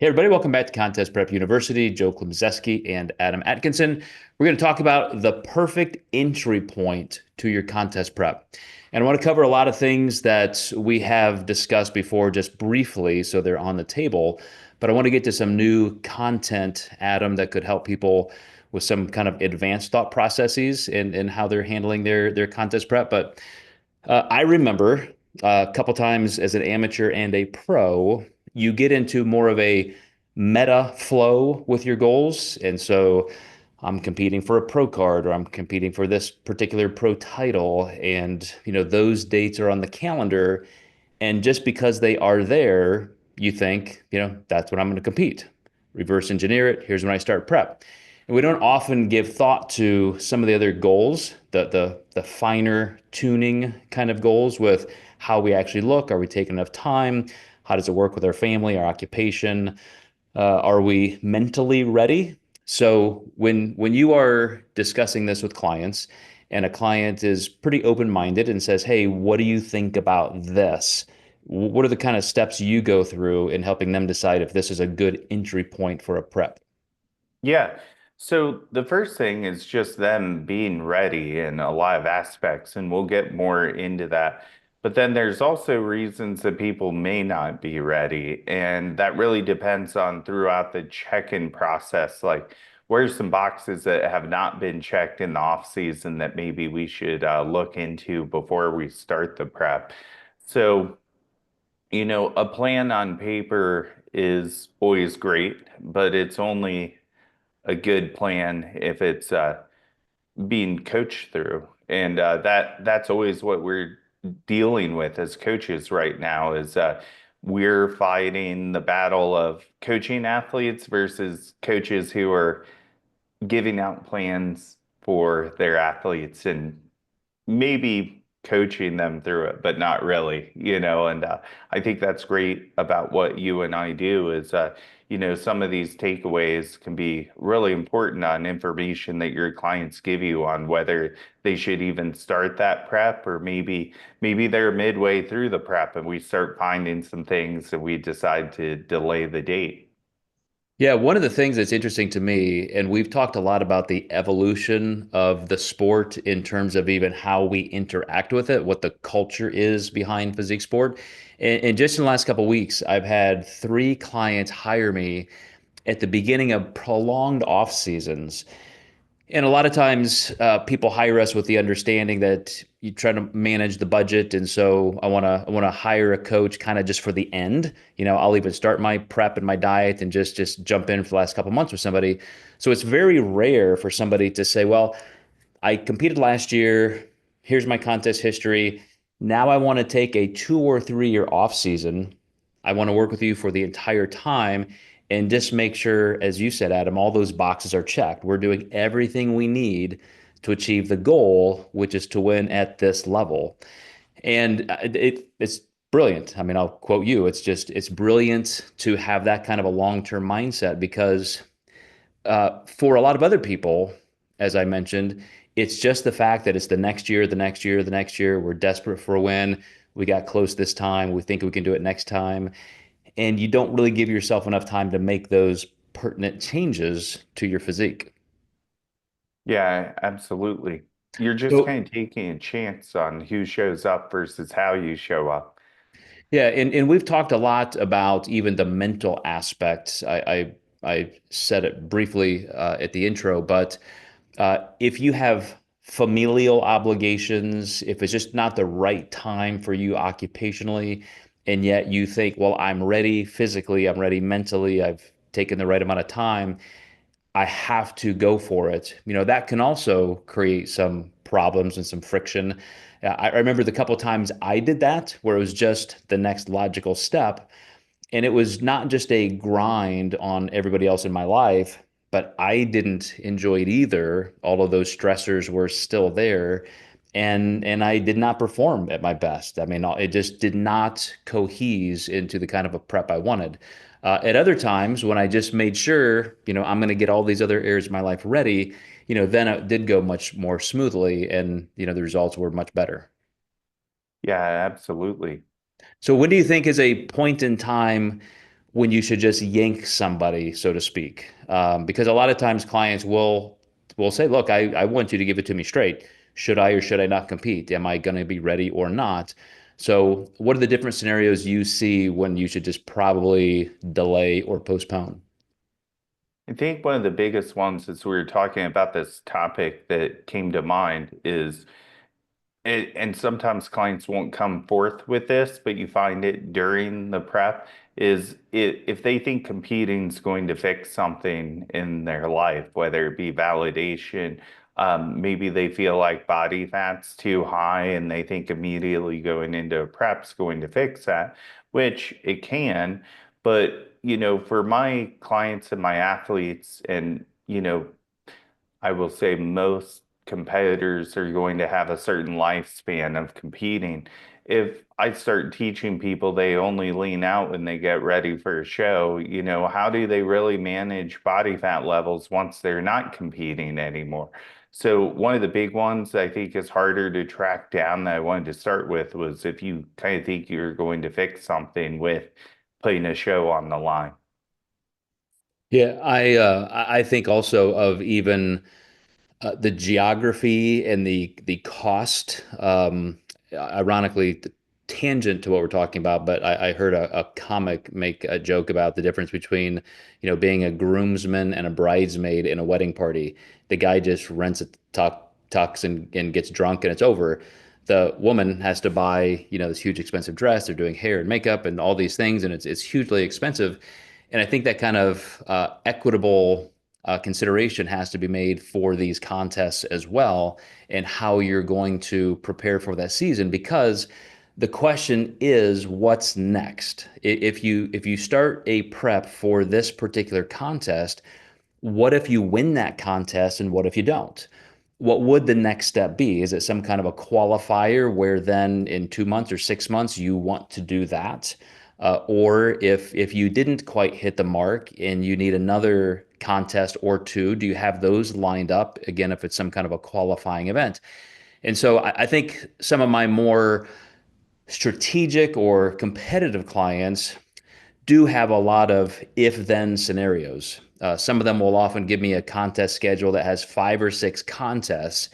Hey everybody, welcome back to Contest Prep University. Joe Klemczewski and Adam Atkinson. We're going to talk about the perfect entry point to your contest prep. And I want to cover a lot of things that we have discussed before just briefly, so they're on the table. But I want to get to some new content, Adam, that could help people with some kind of advanced thought processes in how they're handling their contest prep. But I remember a couple times as an amateur and a pro, you get into more of a meta flow with your goals. And so I'm competing for a pro card or I'm competing for this particular pro title. And, those dates are on the calendar. And just because they are there, you think, that's when I'm going to compete. Reverse engineer it. Here's when I start prep. And we don't often give thought to some of the other goals, the finer tuning kind of goals with how we actually look. Are we taking enough time? How does it work with our family, our occupation? Are we mentally ready? So when you are discussing this with clients, and a client is pretty open-minded and says, "Hey, what do you think about this?" What are the kind of steps you go through in helping them decide if this is a good entry point for a prep? Yeah. So the first thing is just them being ready in a lot of aspects, and we'll get more into that. But then there's also reasons that people may not be ready, and that really depends on throughout the check-in process. Like, where's some boxes that have not been checked in the off season that maybe we should look into before we start the prep? So, a plan on paper is always great, but it's only a good plan if it's being coached through. And that's always what we're dealing with as coaches right now is we're fighting the battle of coaching athletes versus coaches who are giving out plans for their athletes and maybe coaching them through it, but not really, and I think that's great about what you and I do is, some of these takeaways can be really important on information that your clients give you on whether they should even start that prep or maybe they're midway through the prep and we start finding some things and we decide to delay the date. Yeah, one of the things that's interesting to me, and we've talked a lot about the evolution of the sport in terms of even how we interact with it, what the culture is behind physique sport. And just in the last couple of weeks, I've had three clients hire me at the beginning of prolonged off seasons. And a lot of times, people hire us with the understanding that you try to manage the budget, and so I want to hire a coach kind of just for the end. I'll even start my prep and my diet and just jump in for the last couple months with somebody. So it's very rare for somebody to say, "Well, I competed last year. Here's my contest history. Now I want to take a 2 or 3 year off season. I want to work with you for the entire time and just make sure, as you said, Adam, all those boxes are checked. We're doing everything we need to achieve the goal, which is to win at this level." And it's brilliant. I mean, I'll quote you. It's brilliant to have that kind of a long-term mindset because for a lot of other people, as I mentioned, it's just the fact that it's the next year, the next year, the next year. We're desperate for a win. We got close this time. We think we can do it next time. And you don't really give yourself enough time to make those pertinent changes to your physique. Yeah, absolutely. You're just So, kind of taking a chance on who shows up versus how you show up. yeah, and we've talked a lot about even the mental aspects. I said it briefly at the intro, but if you have familial obligations, if it's just not the right time for you occupationally, and yet you think, well, I'm ready physically, I'm ready mentally, I've taken the right amount of time, I have to go for it. That can also create some problems and some friction. I remember the couple of times I did that where it was just the next logical step. And it was not just a grind on everybody else in my life, but I didn't enjoy it either. All of those stressors were still there. And I did not perform at my best. I mean, it just did not cohese into the kind of a prep I wanted. At other times, when I just made sure, I'm going to get all these other areas of my life ready, then it did go much more smoothly, and the results were much better. Yeah, absolutely. So when do you think is a point in time when you should just yank somebody, so to speak. Because a lot of times clients will say, look, I want you to give it to me straight. Should I or should I not compete? Am I going to be ready or not? So what are the different scenarios you see when you should just probably delay or postpone? I think one of the biggest ones as we were talking about this topic that came to mind is and sometimes clients won't come forth with this, but you find it during the prep, is if they think competing is going to fix something in their life, whether it be validation, maybe they feel like body fat's too high and they think immediately going into a prep's going to fix that, which it can. But, for my clients and my athletes, and, I will say most competitors are going to have a certain lifespan of competing. If I start teaching people they only lean out when they get ready for a show, how do they really manage body fat levels once they're not competing anymore? So one of the big ones I think is harder to track down that I wanted to start with was if you kind of think you're going to fix something with putting a show on the line. Yeah, I think also of even the geography and the cost. Ironically, tangent to what we're talking about, but I heard a comic make a joke about the difference between, being a groomsman and a bridesmaid in a wedding party. The guy just rents a tux and gets drunk and it's over. The woman has to buy, this huge expensive dress. They're doing hair and makeup and all these things, and it's hugely expensive. And I think that kind of equitable consideration has to be made for these contests as well, and how you're going to prepare for that season. Because the question is, what's next? If you start a prep for this particular contest, what if you win that contest and what if you don't? What would the next step be? Is it some kind of a qualifier where then in 2 months or 6 months you want to do that? Or if you didn't quite hit the mark and you need another contest or two, do you have those lined up again if it's some kind of a qualifying event? And so I think some of my more strategic or competitive clients do have a lot of if-then scenarios. Some of them will often give me a contest schedule that has 5 or 6 contests,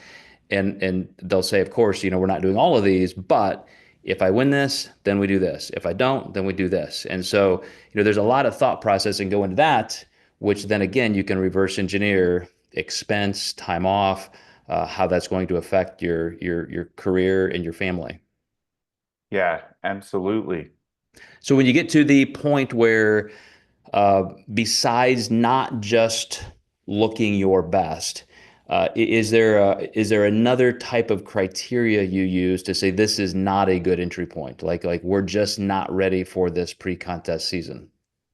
and they'll say, of course, we're not doing all of these, but if I win this, then we do this. If I don't, then we do this. And so, there's a lot of thought processing go into that, which then again you can reverse engineer expense, time off, how that's going to affect your career and your family. Yeah, absolutely. So when you get to the point where besides not just looking your best, is there another type of criteria you use to say this is not a good entry point? Like we're just not ready for this pre-contest season.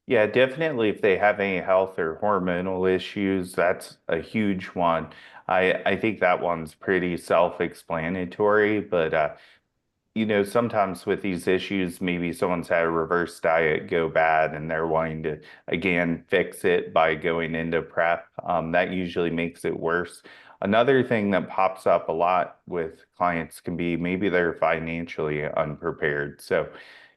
Yeah, definitely if they have any health or hormonal issues, that's a huge one. I think that one's pretty self-explanatory, but sometimes with these issues, maybe someone's had a reverse diet go bad and they're wanting to, again, fix it by going into prep. That usually makes it worse. Another thing that pops up a lot with clients can be maybe they're financially unprepared. So,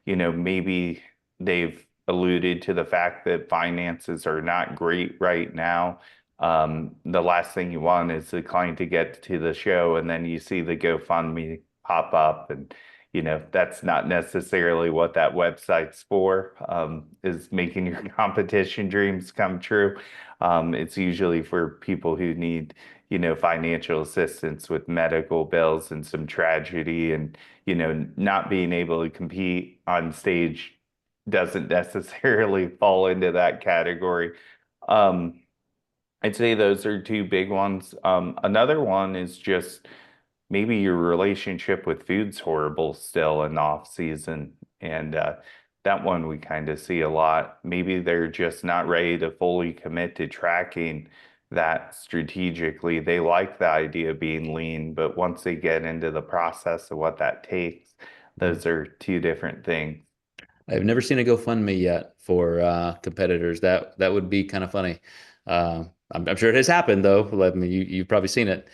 maybe they've alluded to the fact that finances are not great right now. The last thing you want is the client to get to the show and then you see the GoFundMe pop up, and that's not necessarily what that website's for, is making your competition dreams come true. It's usually for people who need financial assistance with medical bills and some tragedy, and not being able to compete on stage doesn't necessarily fall into that category. um, I'd say those are two big ones. Another one is just maybe your relationship with food's horrible still in off season. And that one we kind of see a lot. Maybe they're just not ready to fully commit to tracking that strategically. They like the idea of being lean, but once they get into the process of what that takes, those are two different things. I've never seen a GoFundMe yet for competitors. That would be kind of funny. I'm sure it has happened though. I mean, you've probably seen it.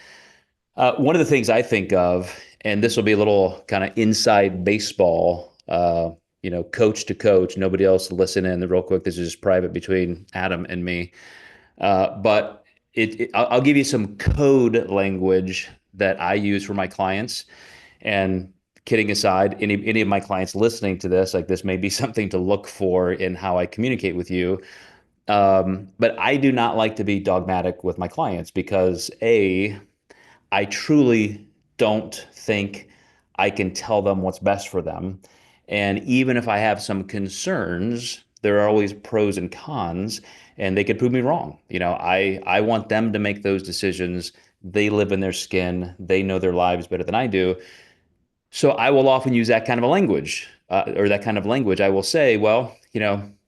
One of the things I think of, and this will be a little kind of inside baseball coach to coach, nobody else listen in real quick. This is just private between Adam and me. But I'll give you some code language that I use for my clients. And kidding aside, any of my clients listening to this, like this may be something to look for in how I communicate with you. But I do not like to be dogmatic with my clients because I truly don't think I can tell them what's best for them. And even if I have some concerns, there are always pros and cons, and they could prove me wrong. I want them to make those decisions. They live in their skin. They know their lives better than I do. So I will often use that kind of a language, or that kind of language. I will say, well,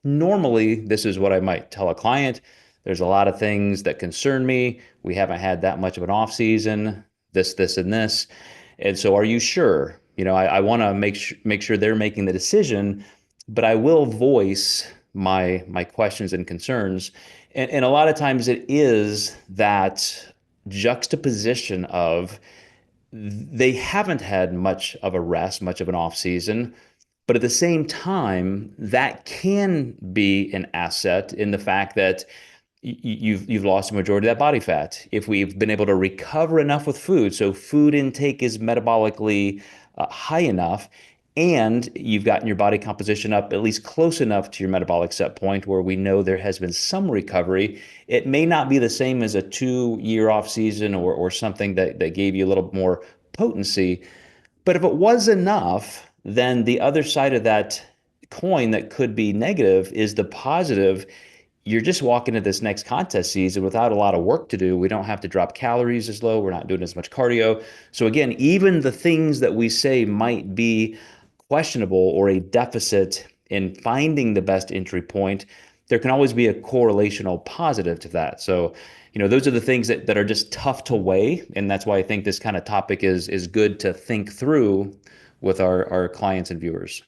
normally this is what I might tell a client. There's a lot of things that concern me. We haven't had that much of an off season, this, and this. And so are you sure? I want to make sure they're making the decision, but I will voice my questions and concerns. And a lot of times it is that juxtaposition of they haven't had much of a rest, much of an off season. But at the same time, that can be an asset in the fact that you've lost a majority of that body fat. If we've been able to recover enough with food, so food intake is metabolically high enough, and you've gotten your body composition up at least close enough to your metabolic set point where we know there has been some recovery. It may not be the same as a 2 year off season or something that gave you a little more potency, but if it was enough, then the other side of that coin that could be negative is the positive. You're just walking into this next contest season without a lot of work to do. We don't have to drop calories as low. We're not doing as much cardio. So again, even the things that we say might be questionable or a deficit in finding the best entry point, there can always be a correlational positive to that. So, those are the things that are just tough to weigh. And that's why I think this kind of topic is good to think through with our clients and viewers.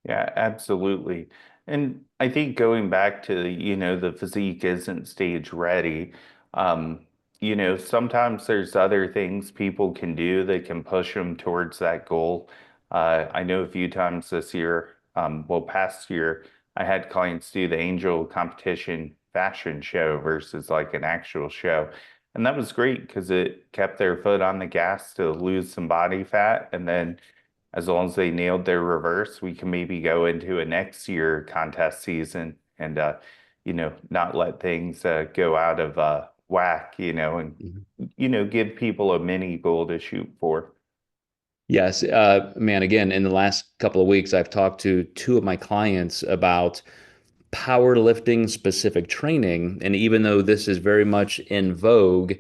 Yeah, absolutely. And I think going back to, the physique isn't stage ready, sometimes there's other things people can do that can push them towards that goal. I know a few times this year, well, past year, I had clients do the Angel competition fashion show versus like an actual show. And that was great because it kept their foot on the gas to lose some body fat. And then as long as they nailed their reverse, we can maybe go into a next year contest season and not let things go out of whack, and Mhm. give people a mini goal to shoot for. Yes, man, again, in the last couple of weeks, I've talked to two of my clients about powerlifting specific training. And even though this is very much in vogue,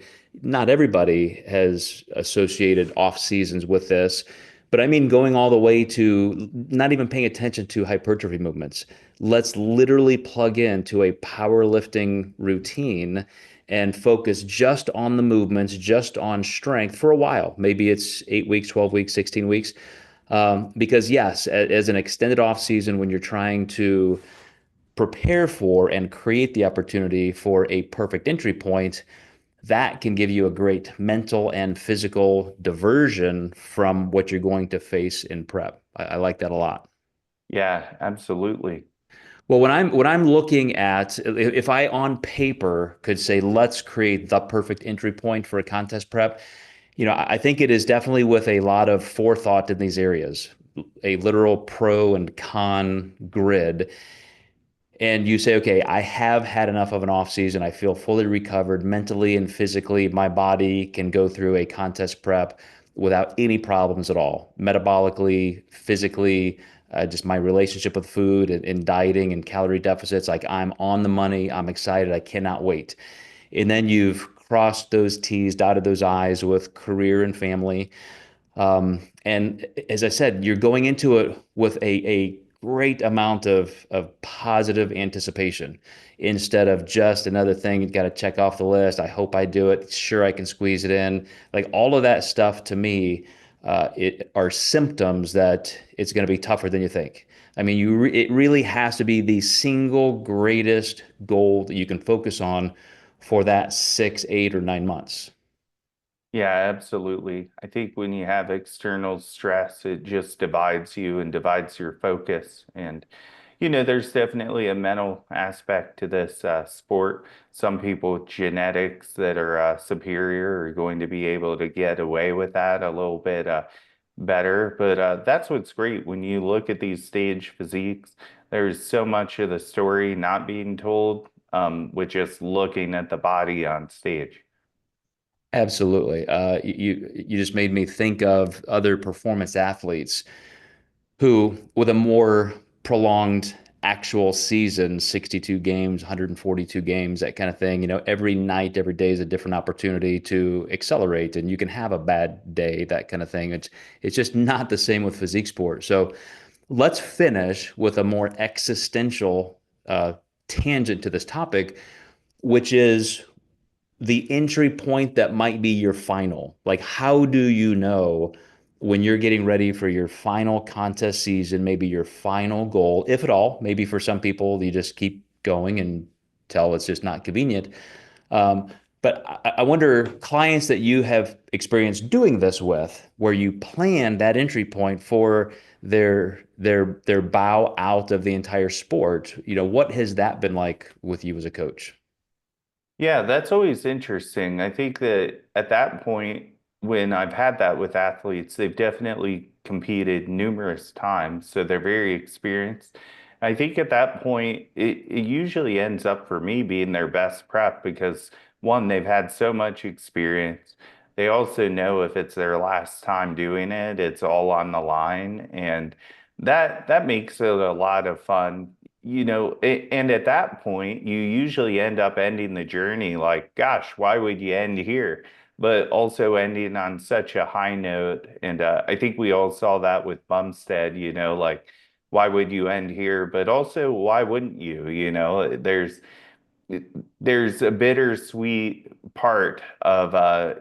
not everybody has associated off seasons with this. But I mean, going all the way to not even paying attention to hypertrophy movements. Let's literally plug into a powerlifting routine and focus just on the movements, just on strength for a while. Maybe it's 8 weeks, 12 weeks, 16 weeks. Because yes, as an extended off season, when you're trying to prepare for and create the opportunity for a perfect entry point, that can give you a great mental and physical diversion from what you're going to face in prep. I like that a lot. Yeah, absolutely. Well, when I'm looking at if I on paper could say let's create the perfect entry point for a contest prep, I think it is definitely with a lot of forethought in these areas, a literal pro and con grid, and you say, okay, I have had enough of an off season. I feel fully recovered mentally and physically. My body can go through a contest prep without any problems at all, metabolically, physically, just my relationship with food and dieting and calorie deficits. Like I'm on the money. I'm excited. I cannot wait. And then you've crossed those T's, dotted those I's with career and family. And as I said, you're going into it with a great amount of positive anticipation instead of just another thing you got to check off the list. I hope I do it. Sure, I can squeeze it in. Like all of that stuff to me, it are symptoms that it's going to be tougher than you think. I mean, it really has to be the single greatest goal that you can focus on for that 6, 8, or 9 months. Yeah, absolutely. I think when you have external stress, it just divides you and divides your focus. And, there's definitely a mental aspect to this sport. Some people with genetics that are superior are going to be able to get away with that a little bit better. But that's what's great when you look at these stage physiques. There's so much of the story not being told with just looking at the body on stage. Absolutely. You just made me think of other performance athletes who, with a more prolonged actual season, 62 games, 142 games, that kind of thing, every night, every day is a different opportunity to accelerate, and you can have a bad day, that kind of thing. It's just not the same with physique sport. So let's finish with a more existential tangent to this topic, which is the entry point that might be your final. Like, how do you know when you're getting ready for your final contest season, maybe your final goal, if at all? Maybe for some people, you just keep going until it's just not convenient. Um, but I wonder, clients that you have experienced doing this with, where you plan that entry point for their bow out of the entire sport, what has that been like with you as a coach? Yeah, that's always interesting. I think that at that point, when I've had that with athletes, they've definitely competed numerous times, so they're very experienced. I think at that point, it usually ends up for me being their best prep because one, they've had so much experience. They also know if it's their last time doing it, it's all on the line, and that makes it a lot of fun. And at that point, you usually end up ending the journey like, gosh, why would you end here? But also ending on such a high note. And I think we all saw that with Bumstead, like, why would you end here? But also, why wouldn't you? There's a bittersweet part of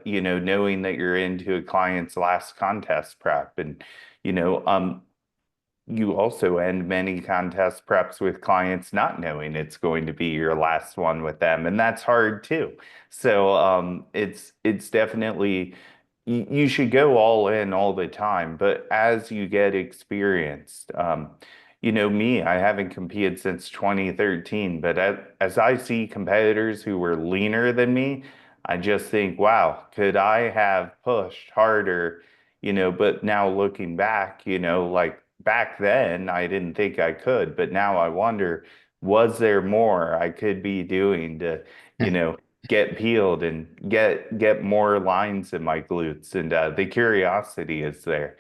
knowing that you're into a client's last contest prep. And, you know, um, you also end many contest preps with clients not knowing it's going to be your last one with them, and that's hard too. So it's definitely you should go all in all the time, but as you get experienced, me, I haven't competed since 2013, but as I see competitors who were leaner than me, I just think, wow, could I have pushed harder? But now looking back, like back then, I didn't think I could, but now I wonder, was there more I could be doing to, you know, get peeled and get more lines in my glutes? And the curiosity is there.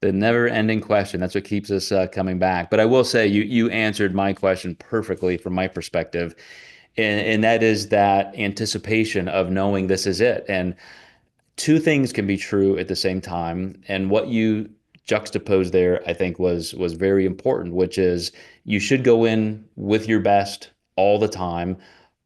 The never-ending question. That's what keeps us coming back. But I will say you answered my question perfectly from my perspective, and that is that anticipation of knowing this is it. And two things can be true at the same time. And what you juxtaposed there, I think, was very important, which is you should go in with your best all the time,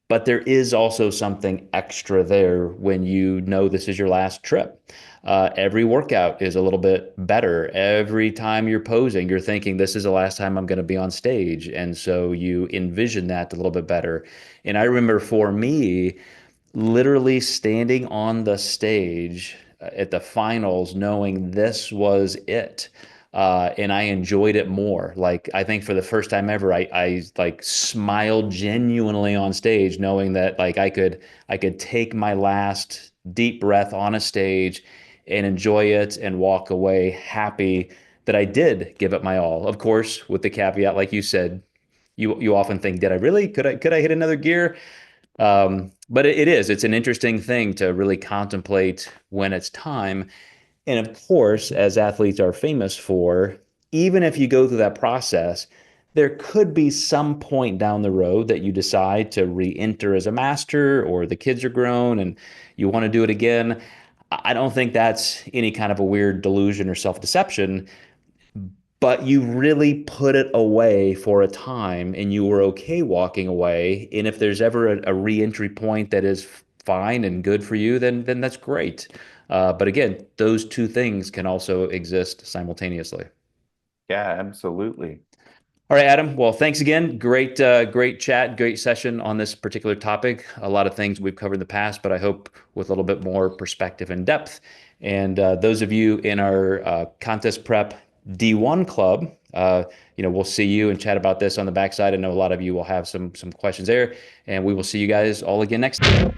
but there is also something extra there when you know this is your last trip. Every workout is a little bit better. Every time you're posing, you're thinking, this is the last time I'm going to be on stage. And so you envision that a little bit better. And I remember for me, literally standing on the stage at the finals, knowing this was it. And I enjoyed it more. Like, I think for the first time ever, I like smiled genuinely on stage, knowing that like I could take my last deep breath on a stage and enjoy it and walk away happy that I did give it my all. Of course, with the caveat, like you said, you often think, did I really? Could I hit another gear? But it's an interesting thing to really contemplate when it's time. And of course, as athletes are famous for, even if you go through that process, there could be some point down the road that you decide to re-enter as a master, or the kids are grown and you want to do it again. I don't think that's any kind of a weird delusion or self-deception, but you really put it away for a time and you were okay walking away. And if there's ever a re-entry point that is fine and good for you, then that's great. But again, those two things can also exist simultaneously. Yeah, absolutely. All right, Adam. Well, thanks again. Great chat, great session on this particular topic. A lot of things we've covered in the past, but I hope with a little bit more perspective and depth. And those of you in our contest prep D1 club, we'll see you and chat about this on the backside. I know a lot of you will have some questions there, and we will see you guys all again next time.